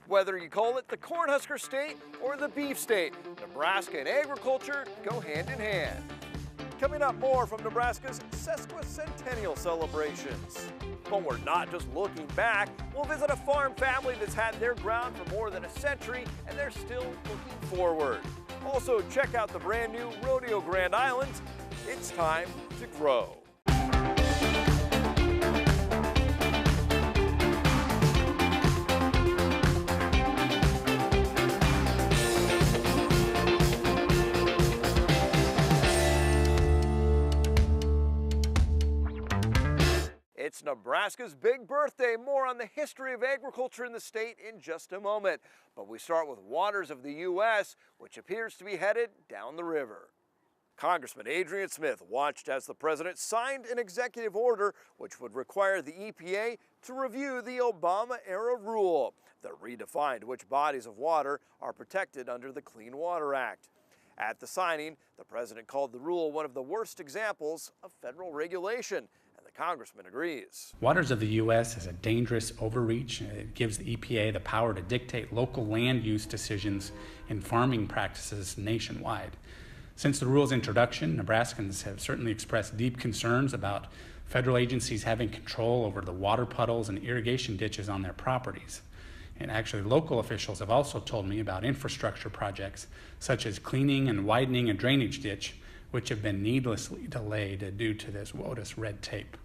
Whether you call it the Cornhusker State or the Beef State, Nebraska and agriculture go hand in hand. Coming up, more from Nebraska's sesquicentennial celebrations. But we're not just looking back. We'll visit a farm family that's had their ground for more than a century, and they're still looking forward. Also, check out the brand new Rodeo Grand Island. It's time to grow. It's Nebraska's big birthday. More on the history of agriculture in the state in just a moment. But we start with waters of the U.S., which appears to be headed down the river. Congressman Adrian Smith watched as the president signed an executive order which would require the EPA to review the Obama-era rule that redefined which bodies of water are protected under the Clean Water Act. At the signing, the president called the rule one of the worst examples of federal regulation. The congressman agrees. Waters of the U.S. is a dangerous overreach. It gives the EPA the power to dictate local land use decisions in farming practices nationwide. Since the rule's introduction, Nebraskans have certainly expressed deep concerns about federal agencies having control over the water puddles and irrigation ditches on their properties. And actually, local officials have also told me about infrastructure projects such as cleaning and widening a drainage ditch, which have been needlessly delayed due to this WOTUS red tape.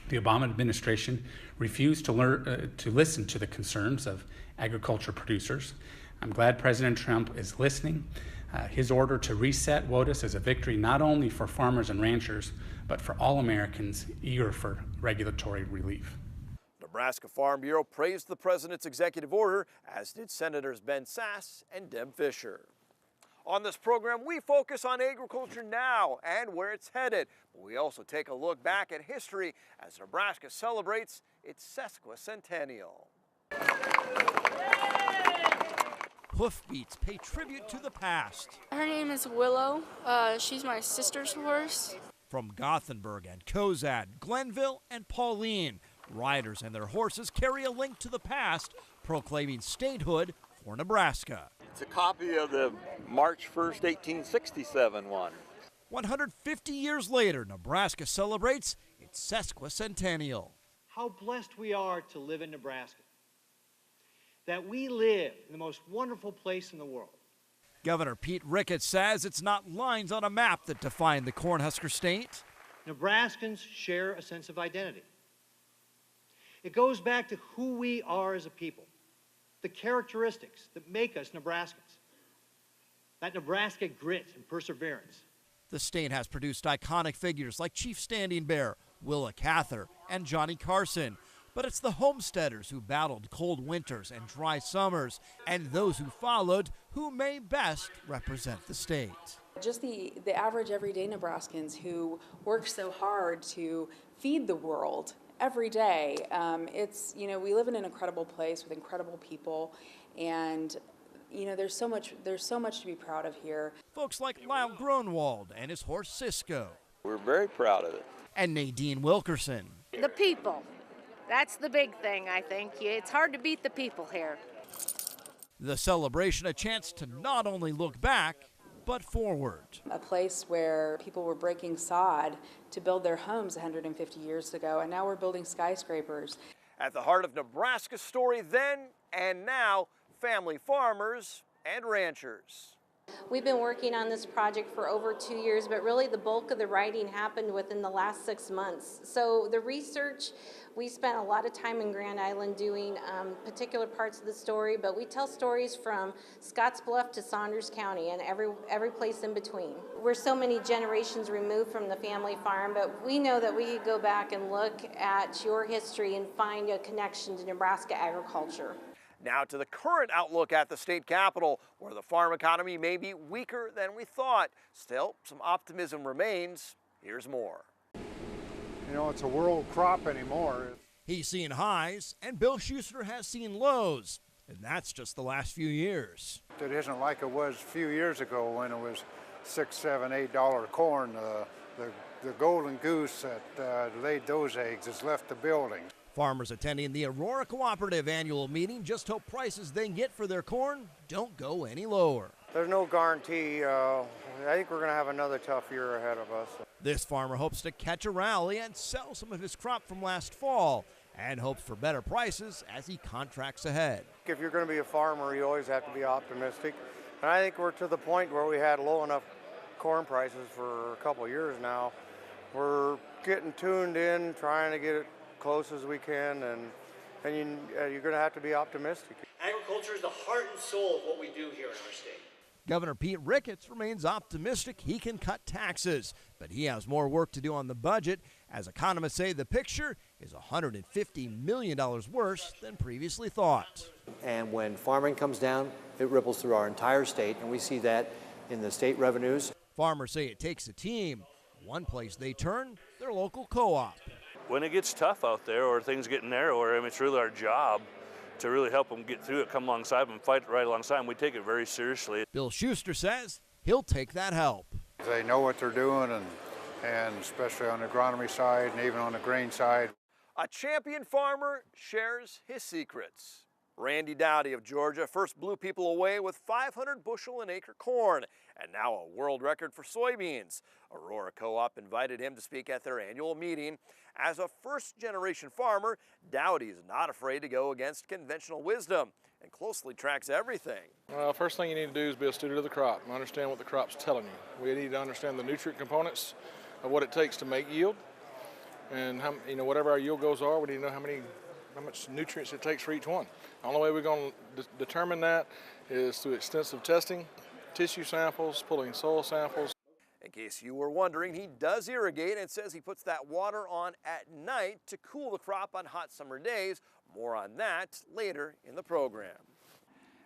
The Obama administration refused to listen to the concerns of agriculture producers. I'm glad President Trump is listening. His order to reset WOTUS is a victory not only for farmers and ranchers, but for all Americans eager for regulatory relief. Nebraska Farm Bureau praised the president's executive order, as did Senators Ben Sasse and Deb Fischer. On this program, we focus on agriculture now and where it's headed. But we also take a look back at history as Nebraska celebrates its sesquicentennial. Hoofbeats pay tribute to the past. Her name is Willow. She's my sister's horse. From Gothenburg and Cozad, Glenville and Pauline, riders and their horses carry a link to the past, proclaiming statehood for Nebraska. It's a copy of the March 1st, 1867 one. 150 years later, Nebraska celebrates its sesquicentennial. How blessed we are to live in Nebraska, that we live in the most wonderful place in the world. Governor Pete Ricketts says it's not lines on a map that define the Cornhusker State. Nebraskans share a sense of identity. It goes back to who we are as a people, the characteristics that make us Nebraskans, that Nebraska grit and perseverance. The state has produced iconic figures like Chief Standing Bear, Willa Cather, and Johnny Carson. But it's the homesteaders who battled cold winters and dry summers, and those who followed who may best represent the state. Just the average everyday Nebraskans who work so hard to feed the world every day. We live in an incredible place with incredible people, and there's so much to be proud of here. Folks like Lyle Gronwald and his horse Cisco. We're very proud of it. And Nadine Wilkerson. The people. That's the big thing, I think. It's hard to beat the people here. The celebration, a chance to not only look back, but forward. A place where people were breaking sod to build their homes 150 years ago, and now we're building skyscrapers. At the heart of Nebraska's story then and now, family farmers and ranchers. We've been working on this project for over 2 years, but really the bulk of the writing happened within the last 6 months. So the research, we spent a lot of time in Grand Island doing particular parts of the story, but we tell stories from Scottsbluff to Saunders County and every place in between. We're so many generations removed from the family farm, but we know that we could go back and look at your history and find a connection to Nebraska agriculture. Now to the current outlook at the state capitol, where the farm economy may be weaker than we thought. Still, some optimism remains. Here's more. It's a world crop anymore. He's seen highs, and Bill Schuster has seen lows, and that's just the last few years. It isn't like it was a few years ago when it was $6, $7, $8 corn. The golden goose that laid those eggs has left the building. Farmers attending the Aurora Cooperative annual meeting just hope prices they get for their corn don't go any lower. There's no guarantee. I think we're going to have another tough year ahead of us. This farmer hopes to catch a rally and sell some of his crop from last fall, and hopes for better prices as he contracts ahead. If you're going to be a farmer, you always have to be optimistic. And I think we're to the point where we had low enough corn prices for a couple of years now. We're getting tuned in, trying to get it close as we can, and you're going to have to be optimistic. Agriculture is the heart and soul of what we do here in our state. Governor Pete Ricketts remains optimistic he can cut taxes, but he has more work to do on the budget, as economists say the picture is $150 million worse than previously thought. And when farming comes down, it ripples through our entire state, and we see that in the state revenues. Farmers say it takes a team. One place they turn, their local co-op. When it gets tough out there or things get narrower, it's really our job to really help them get through it, come alongside them, fight right alongside them. We take it very seriously. Bill Schuster says he'll take that help. They know what they're doing, and especially on the agronomy side and even on the grain side. A champion farmer shares his secrets. Randy Dowdy of Georgia first blew people away with 500 bushel an acre corn, and now a world record for soybeans. Aurora Co-op invited him to speak at their annual meeting. As a first-generation farmer, Dowdy is not afraid to go against conventional wisdom and closely tracks everything. Well, first thing you need to do is be a student of the crop and understand what the crop's telling you. We need to understand the nutrient components of what it takes to make yield, and whatever our yield goals are, we need to know how much nutrients it takes for each one. The only way we're going to determine that is through extensive testing, tissue samples, pulling soil samples. In case you were wondering, he does irrigate and says he puts that water on at night to cool the crop on hot summer days. More on that later in the program.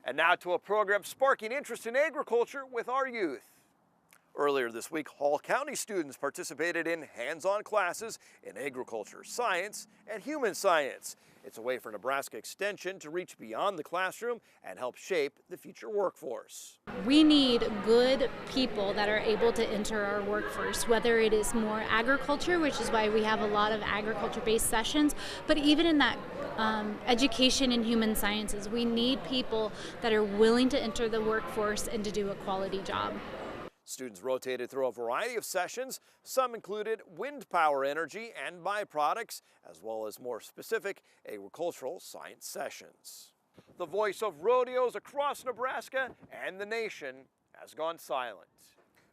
And now to a program sparking interest in agriculture with our youth. Earlier this week, Hall County students participated in hands-on classes in agriculture, science, and human science. It's a way for Nebraska Extension to reach beyond the classroom and help shape the future workforce. We need good people that are able to enter our workforce, whether it is more agriculture, which is why we have a lot of agriculture-based sessions, but even in that education in human sciences, we need people that are willing to enter the workforce and to do a quality job. Students rotated through a variety of sessions. Some included wind power energy and byproducts, as well as more specific agricultural science sessions. The voice of rodeos across Nebraska and the nation has gone silent.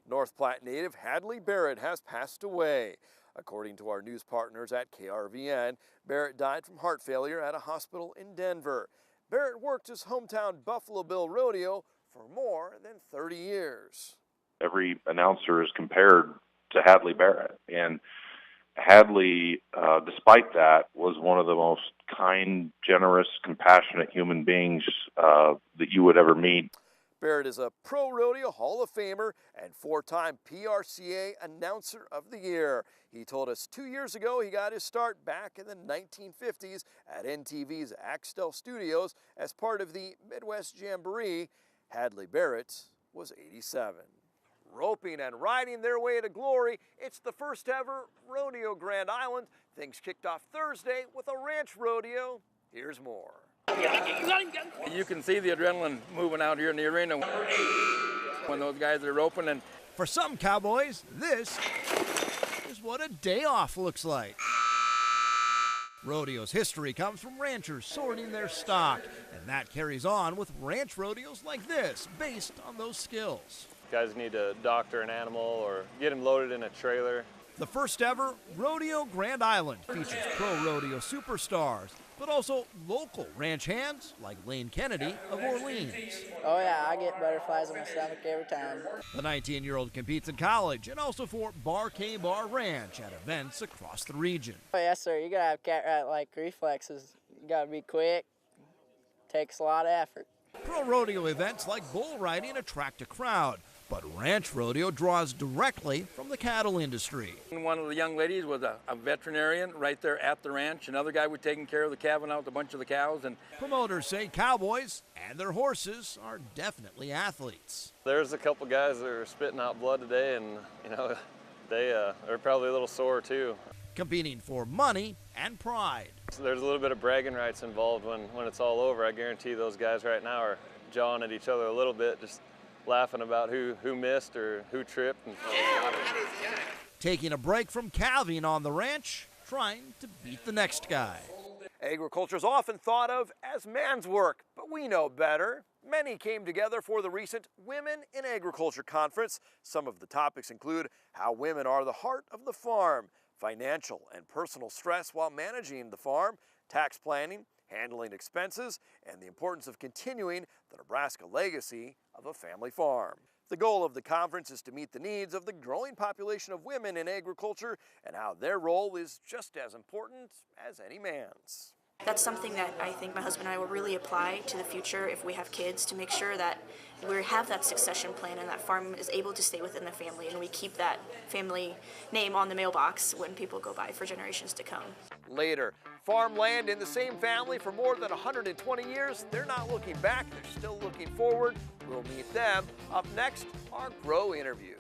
North Platte native Hadley Barrett has passed away. According to our news partners at KRVN, Barrett died from heart failure at a hospital in Denver. Barrett worked his hometown Buffalo Bill Rodeo for more than 30 years. Every announcer is compared to Hadley Barrett, and Hadley, despite that, was one of the most kind, generous, compassionate human beings that you would ever meet. Barrett is a Pro Rodeo Hall of Famer and four-time PRCA Announcer of the Year. He told us 2 years ago he got his start back in the 1950s at NTV's Axtell Studios as part of the Midwest Jamboree. Hadley Barrett was 87. Roping and riding their way to glory, it's the first ever Rodeo Grand Island. Things kicked off Thursday with a ranch rodeo. Here's more. You can see the adrenaline moving out here in the arena when those guys are roping. And for some cowboys, this is what a day off looks like. Rodeo's history comes from ranchers sorting their stock, and that carries on with ranch rodeos like this, based on those skills. Guys need to doctor an animal or get him loaded in a trailer. The first ever Rodeo Grand Island features pro rodeo superstars, but also local ranch hands like Lane Kennedy of Orleans. Oh yeah, I get butterflies in my stomach every time. The 19-year-old competes in college and also for Bar K Bar Ranch at events across the region. Oh yes sir, you gotta have cat-rat-like reflexes. You gotta be quick, takes a lot of effort. Pro rodeo events like bull riding attract a crowd, but ranch rodeo draws directly from the cattle industry. one of the young ladies was a veterinarian right there at the ranch. Another guy was taking care of the calving out a bunch of the cows. And promoters say cowboys and their horses are definitely athletes. There's a couple guys that are spitting out blood today, and they are probably a little sore too. Competing for money and pride. So there's a little bit of bragging rights involved when it's all over. I guarantee those guys right now are jawing at each other a little bit, just laughing about who missed or who tripped. Taking a break from calving on the ranch, trying to beat the next guy. Agriculture is often thought of as man's work, but we know better. Many came together for the recent Women in Agriculture Conference. Some of the topics include how women are the heart of the farm, financial and personal stress while managing the farm, tax planning, handling expenses, and the importance of continuing the Nebraska legacy of a family farm. The goal of the conference is to meet the needs of the growing population of women in agriculture and how their role is just as important as any man's. That's something that I think my husband and I will really apply to the future if we have kids, to make sure that we have that succession plan and that farm is able to stay within the family and we keep that family name on the mailbox when people go by for generations to come. Later, farmland in the same family for more than 120 years, they're not looking back, they're still looking forward. We'll meet them. Up next, our Grow interview.